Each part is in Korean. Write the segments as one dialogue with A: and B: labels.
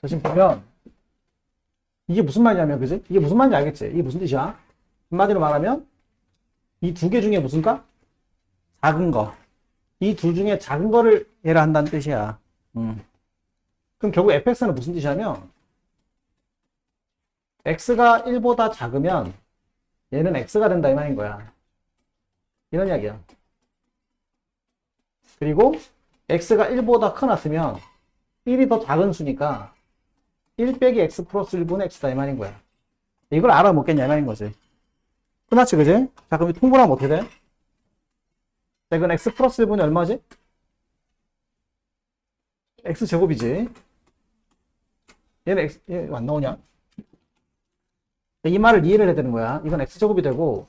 A: 자, 지금 보면 이게 무슨 말이냐면, 그지? 이게 무슨 말인지 알겠지? 이게 무슨 뜻이야? 한마디로 말하면 이 두 개 중에 무슨 가? 작은 거. 이 둘 중에 작은 거를 얘라 한다는 뜻이야. 그럼 결국 fx는 무슨 뜻이냐면 x가 1보다 작으면 얘는 x가 된다 이 말인 거야. 이런 이야기야. 그리고 x가 1보다 커놨으면 1이 더 작은 수니까 1 빼기 x 플러스 1분의 x다 이 말인 거야. 이걸 알아먹겠냐 이 말인 거지. 끝났지 그지? 자 그럼 통분하면 어떻게 돼? 자 이건 x 플러스 1분이 얼마지? x제곱이지. 얘는 x, 얘 안 나오냐? 이 말을 이해를 해야 되는 거야. 이건 x제곱이 되고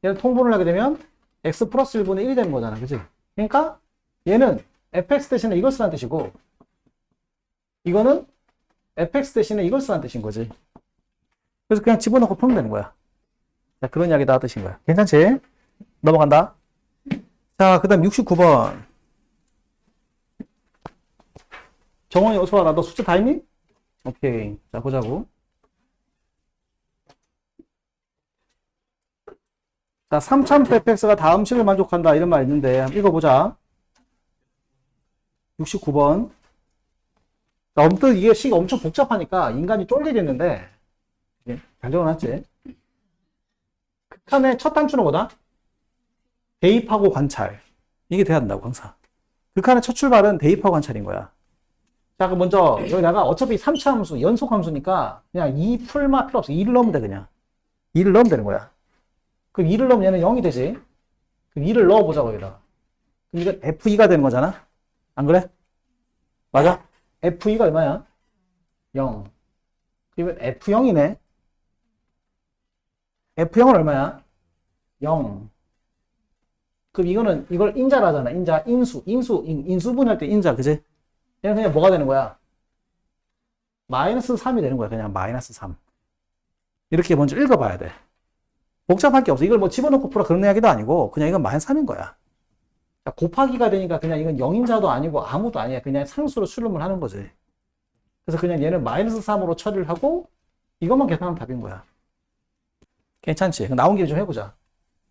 A: 얘는 통분을 하게 되면 x 플러스 1분의 1이 되는 거잖아. 그지? 그러니까 얘는 fx 대신에 이걸 쓰라는 뜻이고 이거는 fx 대신에 이걸 쓰라는 뜻인 거지. 그래서 그냥 집어넣고 풀면 되는 거야. 자, 그런 이야기다 하듯인 거야. 괜찮지? 넘어간다. 자, 그 다음 69번. 정원이 어서 와라. 너 숫자 다 있니? 오케이. 자, 보자고. 자, 3차 fx가 다음 식을 만족한다. 이런 말 있는데, 한번 읽어보자. 69번. 자, 엄청 이게 식이 엄청 복잡하니까 인간이 쫄리겠는데, 잘 적어놨지? 극한의 첫 단추는 뭐다? 대입하고 관찰. 이게 돼야 된다고, 항상. 극한의 첫 출발은 대입하고 관찰인 거야. 자, 그럼 먼저, 여기다가 어차피 3차 함수, 연속 함수니까, 그냥 2 풀마 필요 없어. 2를 넣으면 돼, 그냥. 2를 넣으면 되는 거야. 그럼 2를 넣으면 얘는 0이 되지. 그럼 2를 넣어보자고, 여기다가. 그럼 이건 F2가 되는 거잖아? 안 그래? 맞아? F2가 얼마야? 0. 그러면 F0이네. F0은 얼마야? 0. 그럼 이거는, 이걸 인자라잖아. 인자, 인수분할 때 인자, 그지? 얘는 그냥 뭐가 되는 거야? 마이너스 3이 되는 거야. 그냥 마이너스 3. 이렇게 먼저 읽어봐야 돼. 복잡할 게 없어. 이걸 뭐 집어넣고 풀어 그런 이야기도 아니고, 그냥 이건 마이너스 3인 거야. 자, 곱하기가 되니까 그냥 이건 0인자도 아니고 아무도 아니야. 그냥 상수로 출름을 하는 거지. 그래서 그냥 얘는 마이너스 3으로 처리를 하고, 이것만 계산하면 답인 거야. 괜찮지? 나온 김에 좀 해보자.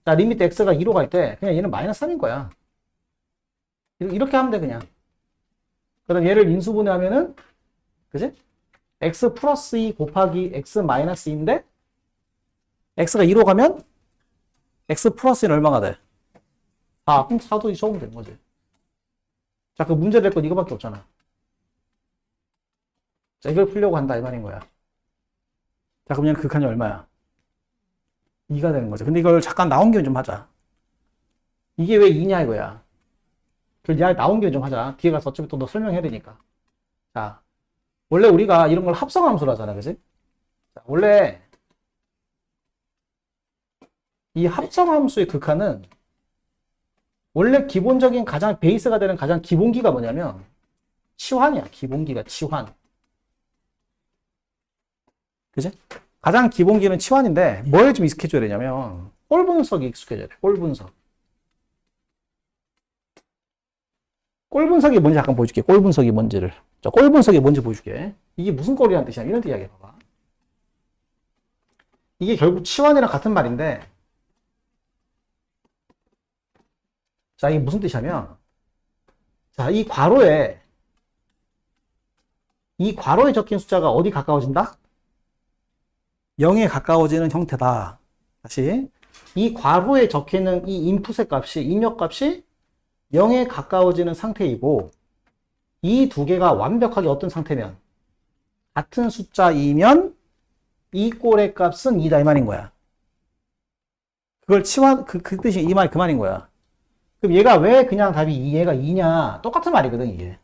A: 자, 리미트 x가 2로 갈 때, 그냥 얘는 마이너스 3인 거야. 이렇게 하면 돼, 그냥. 그럼 얘를 인수분해하면은, 그지? x 플러스 2 곱하기 x 마이너스 2인데, x가 2로 가면, x 플러스 2는 얼마가 돼? 4. 그럼 4도 적으면 되는 거지. 자, 그 문제 될 건 이거밖에 없잖아. 자, 이걸 풀려고 한다, 이 말인 거야. 자, 그럼 얘는 극한이 얼마야? 2가 되는 거죠. 근데 이걸 잠깐 나온 김에 좀 하자. 이게 왜 2냐 이거야. 그걸 나온 김에 좀 하자. 뒤에 가서 어차피 또 너 설명해야 되니까. 자, 원래 우리가 이런 걸 합성함수로 하잖아. 그지? 자, 원래 이 합성함수의 극한은 원래 기본적인 가장 베이스가 되는 가장 기본기가 뭐냐면 치환이야. 기본기가 치환. 그지? 가장 기본기는 치환인데 뭐에 좀 익숙해져야 되냐면 꼴 분석이 익숙해져야 돼. 꼴 분석. 꼴 분석이 뭔지 잠깐 보여줄게. 꼴 분석이 뭔지를. 자, 꼴 분석이 뭔지 보여줄게. 이게 무슨 꼴이라는 뜻이야? 이런 이야기 봐봐. 이게 결국 치환이랑 같은 말인데 자, 이게 무슨 뜻이냐면 자, 이 괄호에 적힌 숫자가 어디 가까워진다? 0에 가까워지는 형태다. 다시 이 괄호에 적혀있는 이 인풋의 값이 입력값이 0에 가까워지는 상태이고 이 두 개가 완벽하게 어떤 상태면 같은 숫자이면 이 꼴의 값은 2다 이 말인 거야. 그걸 치환 그 뜻이 이 말이 그 말인 거야. 그럼 얘가 왜 그냥 답이 2, 얘가 2냐? 똑같은 말이거든 이게.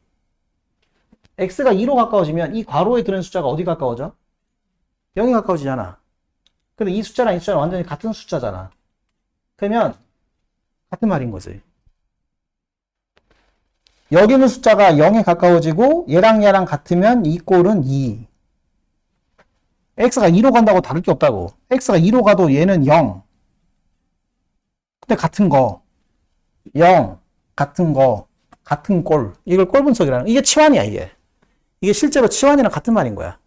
A: x가 2로 가까워지면 이 괄호에 들어있는 숫자가 어디 가까워져? 0이 가까워지잖아. 근데 이 숫자랑 이 숫자는 완전히 같은 숫자잖아. 그러면 같은 말인 거지. 여기 있는 숫자가 0에 가까워지고 얘랑 같으면 이 꼴은 2. x가 2로 간다고 다를 게 없다고. x가 2로 가도 얘는 0. 근데 같은 거. 0. 같은 거. 같은 꼴. 이걸 꼴 분석이라는. 이게 치환이야 이게. 이게 실제로 치환이랑 같은 말인 거야.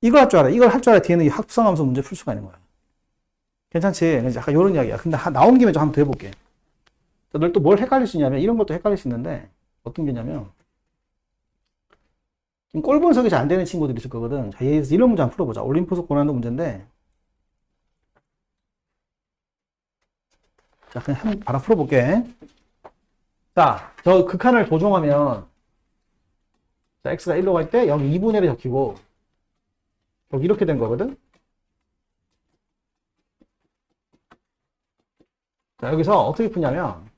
A: 이걸 할 줄 알아. 이걸 할 줄 알아. 뒤에는 이 합성함수 문제 풀 수가 있는 거야. 괜찮지? 약간 이런 이야기야. 근데 나온 김에 좀 한번 더 해볼게. 널 또 뭘 헷갈릴 수 있냐면, 이런 것도 헷갈릴 수 있는데, 어떤 게냐면, 지금 꼴 분석이 잘 안 되는 친구들이 있을 거거든. 자, 얘에서 이런 문제 한번 풀어보자. 올림푸스 고난도 문제인데, 자, 그냥 한번 바로 풀어볼게. 자, 저 극한을 조정하면, 자, x가 1로 갈 때, 여기 2분의 1이 적히고, 여기 이렇게 된 거거든? 자, 여기서 어떻게 푸냐면,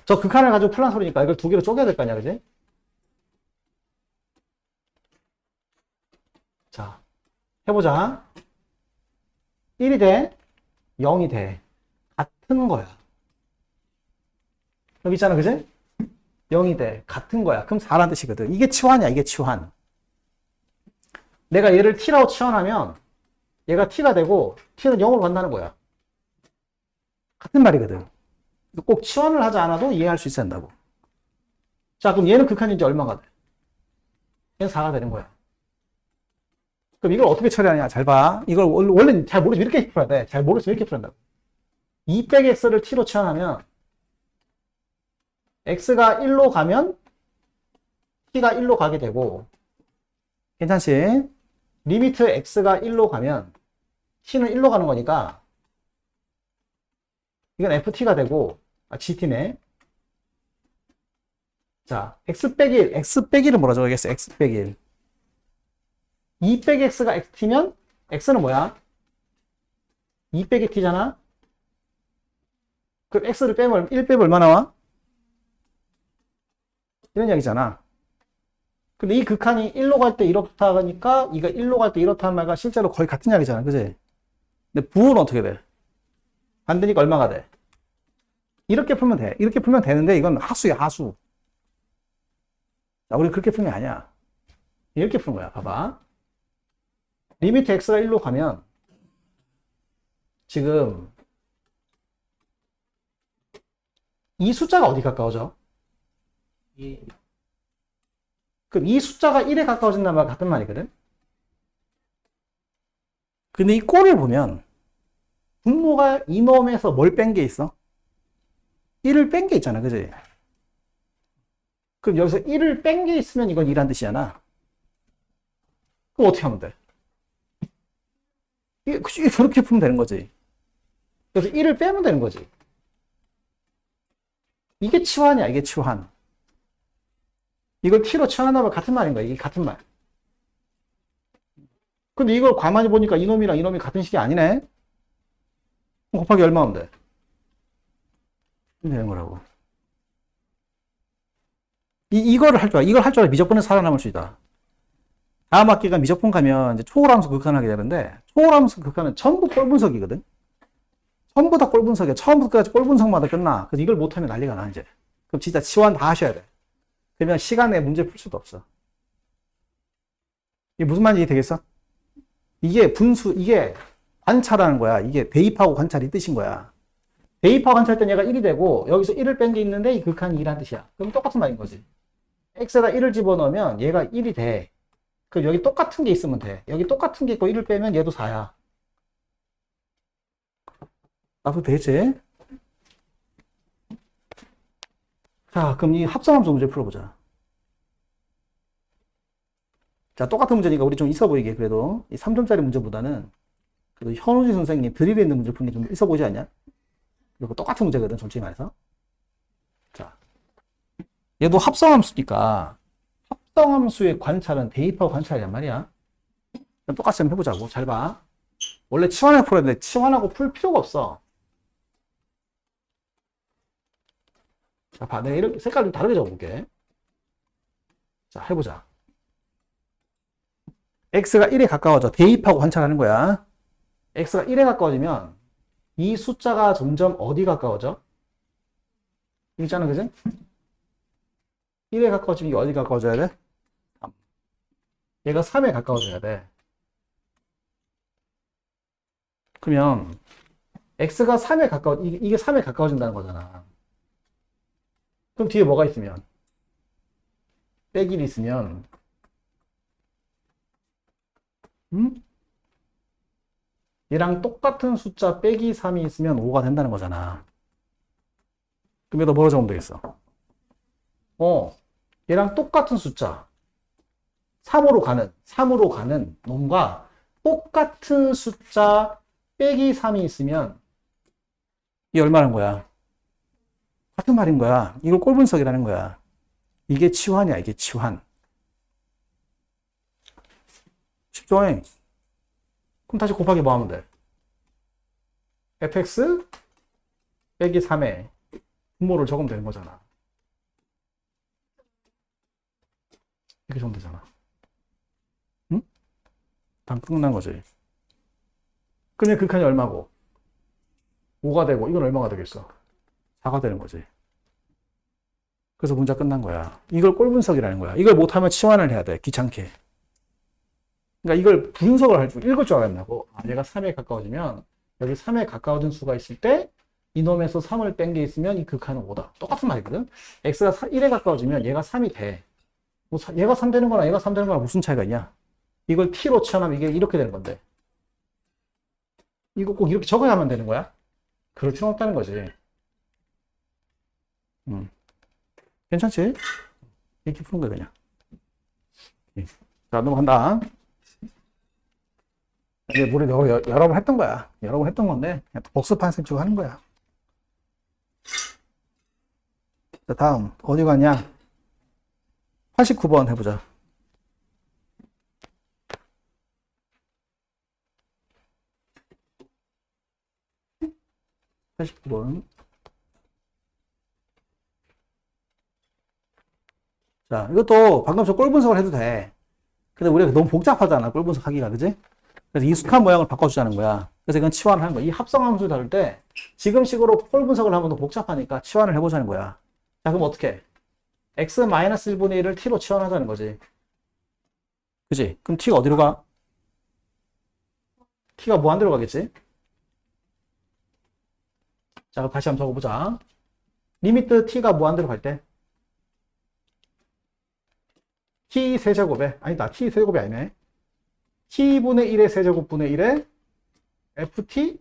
A: 저 극한을 가지고 풀란 소리니까 이걸 두 개로 쪼개야 될 거 아니야, 그지? 자, 해보자. 1이 돼, 0이 돼. 같은 거야. 여기 있잖아, 그지? 0이 돼. 같은 거야. 그럼 4라는 뜻이거든. 이게 치환이야, 이게 치환. 내가 얘를 t라고 치환하면, 얘가 t가 되고, t는 0으로 간다는 거야. 같은 말이거든. 꼭 치환을 하지 않아도 이해할 수 있어야 한다고. 자, 그럼 얘는 극한인지 얼마가 돼? 얘는 4가 되는 거야. 그럼 이걸 어떻게 처리하냐? 잘 봐. 이걸 원래 잘 모르면 이렇게 풀어야 돼. 잘 모르면 이렇게 풀어야 된다고. 2 빼기 x를 t로 치환하면 x가 1로 가면 t가 1로 가게 되고, 괜찮지? 리미트 x가 1로 가면 t는 1로 가는 거니까 이건 ft가 되고, gt네. 자, x 빼기 1, x 빼기를 뭐라 적어야겠어? x 빼기 1. 2 빼기 x가 xt면 x는 뭐야? 2 빼기 t잖아? 그럼 x를 빼면 1 빼면 얼마 나와? 이런 이야기잖아. 근데 이 극한이 1로 갈 때 이렇다 하니까 이가 1로 갈 때 이렇다는 말과 실제로 거의 같은 이야기잖아. 그지? 근데 부호는 어떻게 돼? 반대니까 얼마가 돼? 이렇게 풀면 돼. 이렇게 풀면 되는데 이건 하수야, 하수. 자, 우리 그렇게 푸는 게 아니야. 이렇게 푸는 거야. 봐봐. 리미트 x가 1로 가면 지금 이 숫자가 어디 가까워져? 그럼 이 숫자가 1에 가까워진다는 말 같은 말이거든? 근데 이 꼴을 보면 분모가 이놈에서 뭘 뺀 게 있어? 1을 뺀 게 있잖아. 그지? 그럼 여기서 1을 뺀 게 있으면 이건 2란 뜻이잖아. 그럼 어떻게 하면 돼? 이게 저렇게 풀면 되는 거지. 그래서 1을 빼면 되는 거지. 이게 치환이야, 이게 치환. 이걸 t로 치환한다면 같은 말인 거야. 이게 같은 말. 근데 이걸 가만히 보니까 이놈이랑 이놈이 같은 식이 아니네? 곱하기 얼마 하면 돼? 되는 거라고. 이거를 할 줄 알아. 이걸 할 줄 알아. 미적분에 살아남을 수 있다. 다음 학기가 미적분 가면 이제 초월함수 극한하게 되는데, 초월함수 극한은 전부 꼴분석이거든? 전부 다 꼴분석이야. 처음부터 끝까지 꼴분석마다 끝나. 그래서 이걸 못하면 난리가 나, 이제. 그럼 진짜 치환 다 하셔야 돼. 그러면 시간에 문제 풀 수도 없어. 이게 무슨 말인지 되겠어? 이게 이게 관찰하는 거야. 이게 대입하고 관찰이 이 뜻인 거야. 대입하고 관찰할 땐 얘가 1이 되고, 여기서 1을 뺀 게 있는데, 이 극한이 2라는 뜻이야. 그럼 똑같은 말인 거지. x에다 1을 집어넣으면 얘가 1이 돼. 그럼 여기 똑같은 게 있으면 돼. 여기 똑같은 게 있고 1을 빼면 얘도 4야. 앞으로 되겠지? 자, 그럼 이 합성함수 문제 풀어보자. 자, 똑같은 문제니까 우리 좀 있어 보이게, 그래도. 이 3점짜리 문제보다는, 그래도 현우진 선생님 드립에 있는 문제 푸는 게 좀 있어 보이지 않냐? 그리고 똑같은 문제거든, 솔직히 말해서. 자, 얘도 합성함수니까, 합성함수의 관찰은 대입하고 관찰이란 말이야. 그럼 똑같이 한번 해보자고. 잘 봐. 원래 치환을 풀어야 되는데, 치환하고 풀 필요가 없어. 자, 봐. 내가 이렇게 색깔 좀 다르게 적어볼게. 자, 해보자. x가 1에 가까워져. 대입하고 관찰하는 거야. x가 1에 가까워지면 이 숫자가 점점 어디 가까워져? 있잖아, 그지? 1에 가까워지면 이게 어디 가까워져야 돼? 3. 얘가 3에 가까워져야 돼. 그러면 x가 3에 이게 3에 가까워진다는 거잖아. 그럼 뒤에 뭐가 있으면? 빼기 1 있으면 얘랑 똑같은 숫자 빼기 3이 있으면 5가 된다는 거잖아. 그럼 여기다 뭐로 적으면 되겠어? 얘랑 똑같은 숫자 3으로 가는 놈과 똑같은 숫자 빼기 3이 있으면 이게 얼마라는 거야? 같은 말인 거야. 이걸 꼴분석이라는 거야. 이게 치환이야, 이게 치환. 쉽죠? 그럼 다시 곱하기 뭐 하면 돼? fx 빼기 3에 분모를 적으면 되는 거잖아. 이렇게 적으면 되잖아. 응? 당 끝난 거지. 그러면 극한이 얼마고? 5가 되고 이건 얼마가 되겠어? 4가 되는 거지. 그래서 문제 끝난 거야. 이걸 꼴분석이라는 거야. 이걸 못하면 치환을 해야 돼. 귀찮게. 그러니까 이걸 분석을 할 줄, 읽을 줄 알았냐고. 얘가 3에 가까워지면 여기 3에 가까워진 수가 있을 때 이놈에서 3을 뺀 게 있으면 이 극한은 5다. 똑같은 말이거든. x가 1에 가까워지면 얘가 3이 돼. 뭐 얘가 3 되는 거나 얘가 3 되는 거나 무슨 차이가 있냐? 이걸 t로 치환하면 이게 이렇게 되는 건데. 이거 꼭 이렇게 적어야만 되는 거야? 그럴 필요 없다는 거지. 괜찮지? 이렇게 푸는 거야, 그냥. 자, 넘어간다. 이제 우리 여러 번 했던 거야. 여러 번 했던 건데, 그냥 복습한 셈 치고 하는 거야. 자, 다음. 어디 가냐? 89번 해보자. 89번. 자, 이것도 방금 저 꼴 분석을 해도 돼. 근데 우리가 너무 복잡하잖아, 꼴 분석하기가, 그지? 그래서 익숙한 모양을 바꿔주자는 거야. 그래서 이건 치환을 하는 거야. 이 합성함수를 다룰 때 지금 식으로 꼴 분석을 하면 더 복잡하니까 치환을 해보자는 거야. 자, 그럼 어떻게? x-1분의 1을 t로 치환하자는 거지. 그지? 그럼 t가 어디로 가? t가 무한대로 가겠지? 자, 그럼 다시 한번 적어보자. 리미트 t가 무한대로 갈 때 t 세제곱에, 아니다, t 세제곱이 아니네. t분의 1의 세제곱분의 1에 ft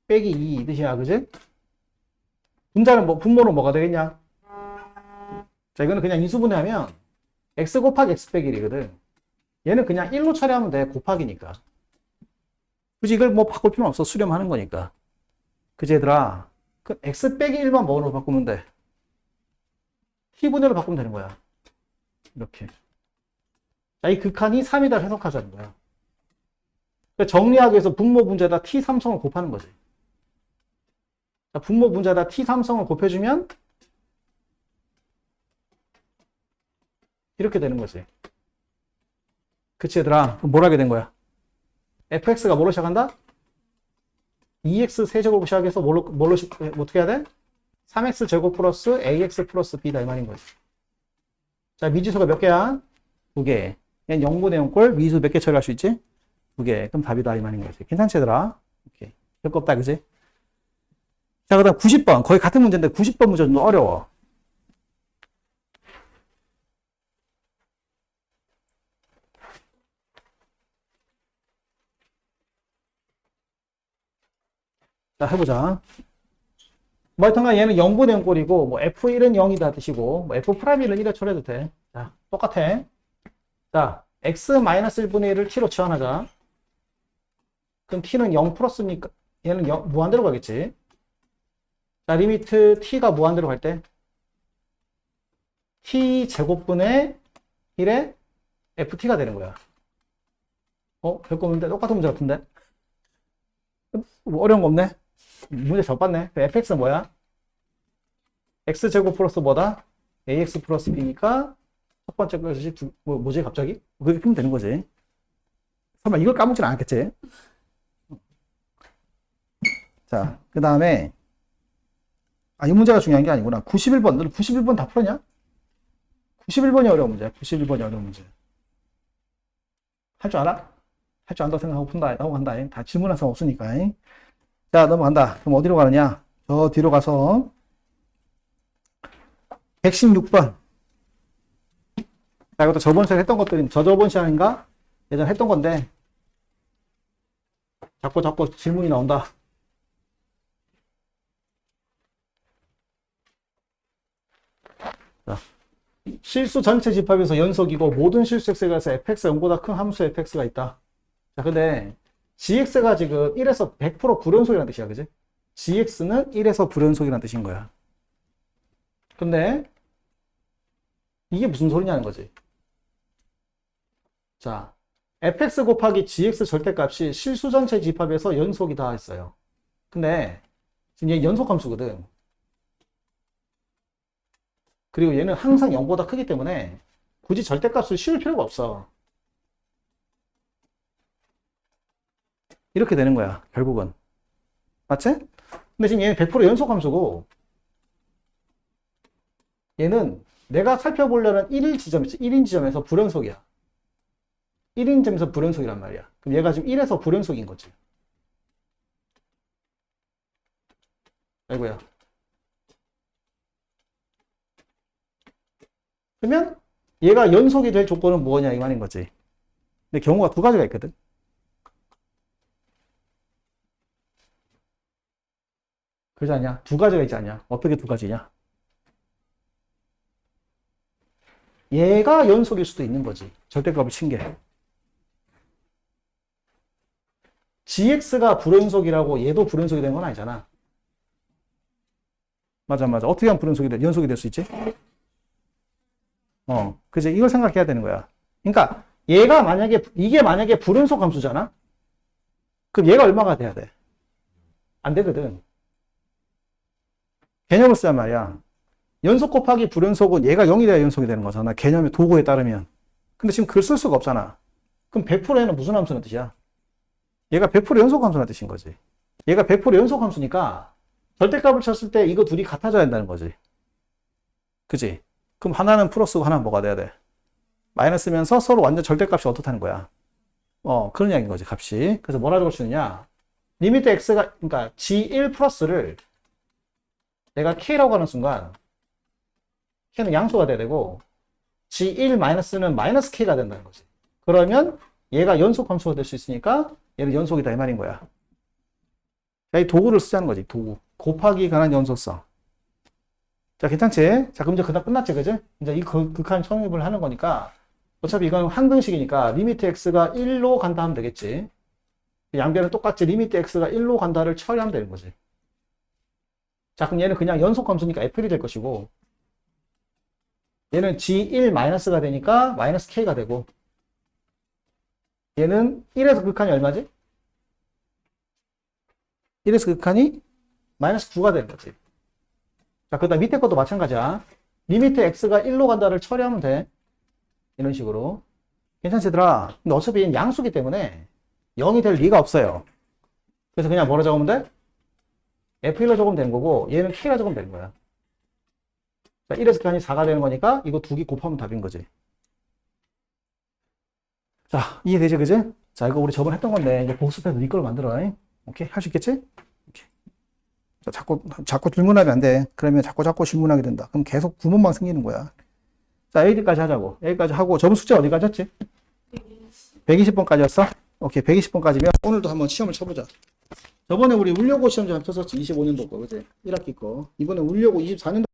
A: 빼기 2 이 뜻이야, 그지? 분모는 뭐가 되겠냐? 자, 이거는 그냥 인수분해하면 x 곱하기 x 빼기 1이거든. 얘는 그냥 1로 처리하면 돼, 곱하기니까. 굳이 이걸 뭐 바꿀 필요는 없어, 수렴하는 거니까. 그지, 얘들아? 그 x 빼기 1만 뭐로 바꾸면 돼? t분해로 바꾸면 되는 거야. 이렇게. 자, 이 극한이 3이다 해석하자는 거야. 그러니까 정리하기 위해서 분모 분자에다 t3성을 곱하는 거지. 자, 분모 분자에다 t3성을 곱해주면 이렇게 되는 거지. 그치, 얘들아? 그럼 뭘 하게 된 거야? fx가 뭐로 시작한다? 2x 세제곱으로 시작해서 어떻게 해야 돼? 3x 제곱 플러스 ax 플러스 b다 이 말인 거지. 자, 미지수가 몇 개야? 2개. 얘는 0분의 0꼴, 미지수 몇 개 처리할 수 있지? 2개. 그럼 답이다 이 말인 거지. 괜찮지, 얘들아? 오케이. 별거 없다, 그지? 자, 그 다음 90번. 거의 같은 문제인데 90번 문제 좀 어려워. 자, 해보자. 뭐 하여튼간 얘는 0분의 0꼴이고, 뭐 f1은 0이다 뜻이고, 뭐 f'1은 1에 처리해도 돼. 자, 똑같아. 자, x-1분의 1을 t로 치환하자. 그럼 t는 0 플러스니까 얘는 무한대로 가겠지. 자, 리미트 t가 무한대로 갈 때 t 제곱분의 1에 ft가 되는 거야. 별거 없는데? 똑같은 문제 같은데? 뭐 어려운 거 없네? 문제 젖봤네. fx는 뭐야? x제곱 플러스 뭐다? ax 플러스 b니까 첫 번째 것이 뭐지 갑자기? 그렇게 풀면 되는 거지. 설마 이걸 까먹진 않았겠지? 자, 그 다음에 이 문제가 중요한 게 아니구나. 91번. 너는 91번 다 풀었냐? 91번이 어려운 문제야. 91번이 어려운 문제. 할 줄 알아? 할 줄 안다고 생각하고 푼다. 하고 간다. 다 질문할 사람 없으니까. 자, 넘어간다. 그럼 어디로 가느냐? 저 뒤로 가서 116번. 자, 이것도 저번 시간에 했던 것들이, 저번 시간인가? 예전에 했던 건데, 자꾸 질문이 나온다. 자, 실수 전체 집합에서 연속이고 모든 실수 x에서 fx가 0보다 큰 함수 fx가 있다. 자, 근데 gx가 지금 1에서 100% 불연속이라는 뜻이야, 그지? gx는 1에서 불연속이라는 뜻인 거야. 근데 이게 무슨 소리냐는 거지. 자, fx 곱하기 gx 절대값이 실수 전체 집합에서 연속이다 했어요. 근데 지금 얘 연속함수거든. 그리고 얘는 항상 0보다 크기 때문에 굳이 절대값을 씌울 필요가 없어. 이렇게 되는 거야, 결국은. 맞지? 근데 지금 얘는 100% 연속함수고, 얘는 내가 살펴보려는 1인 지점에서 불연속이야. 1인 점에서 불연속이란 말이야. 그럼 얘가 지금 1에서 불연속인 거지. 아이고야. 그러면 얘가 연속이 될 조건은 뭐냐 이 말인 거지. 근데 경우가 두 가지가 있거든. 그러지 않냐? 두 가지가 있지 않냐? 어떻게 두 가지냐? 얘가 연속일 수도 있는 거지. 절대값을 친 게. gx가 불연속이라고 얘도 불연속이 되는 건 아니잖아. 맞아. 어떻게 하면 연속이 될 수 있지? 그지? 이걸 생각해야 되는 거야. 그러니까 이게 만약에 불연속 함수잖아? 그럼 얘가 얼마가 돼야 돼? 안 되거든. 개념을 쓰란 말이야. 연속 곱하기 불연속은 얘가 0이 돼야 연속이 되는 거잖아. 개념의 도구에 따르면. 근데 지금 그걸 쓸 수가 없잖아. 그럼 100%에는 무슨 함수는 뜻이야? 얘가 100% 연속 함수라는 뜻인 거지. 얘가 100% 연속 함수니까 절대값을 쳤을 때 이거 둘이 같아져야 된다는 거지. 그지? 그럼 하나는 플러스고 하나는 뭐가 돼야 돼? 마이너스면서 서로 완전 절대값이 어떻다는 거야. 그런 이야기인 거지, 값이. 그래서 뭐라 적을 수 있느냐? 리미트 x가, 그러니까 g1 플러스를 내가 k라고 하는 순간 k는 양수가 돼야 되고 g1 마이너스는 마이너스 k가 된다는 거지. 그러면 얘가 연속 함수가 될 수 있으니까 얘는 연속이다 이 말인 거야. 자, 이 도구를 쓰자는 거지. 도구. 곱하기 관한 연속성. 자, 괜찮지? 자, 그럼 이제 끝났지, 그지? 이제 이 극한 성립을 하는 거니까 어차피 이건 항등식이니까 리미트 x가 1로 간다 하면 되겠지. 양변은 똑같이 리미트 x가 1로 간다를 처리하면 되는 거지. 자, 그럼 얘는 그냥 연속 함수니까 f이 될 것이고 얘는 g1 마이너스가 되니까 마이너스 k가 되고 얘는 1에서 극한이 얼마지? 1에서 극한이 마이너스 9가 되는 거지. 자, 그 다음 밑에 것도 마찬가지야. 리미트 x가 1로 간다를 처리하면 돼. 이런 식으로. 괜찮지, 얘들아? 근데 어차피 얘는 양수기 때문에 0이 될 리가 없어요. 그래서 그냥 뭐라 적으면 돼? f1로 적으면 되는 거고 얘는 k라 적으면 되는 거야. 자, 1에서 극한이 4가 되는 거니까 이거 두 개 곱하면 답인 거지. 자, 이해되지, 그지? 자, 이거 우리 저번에 했던 건데 이제 복습해서 네 걸로 만들어. 오케이? 할 수 있겠지? 오케이. 자, 자꾸 질문하면 안 돼. 그러면 자꾸 질문하게 된다. 그럼 계속 구문만 생기는 거야. 자, 여기까지 하자고. 여기까지 하고 저번 숙제 어디까지 했지? 120번까지였어? 오케이, 120번까지면 오늘도 한번 시험을 쳐보자. 저번에 우리 울려고 시험 좀 쳤었지. 25년도 거, 그지? 1학기 거. 이번에 울려고 24년도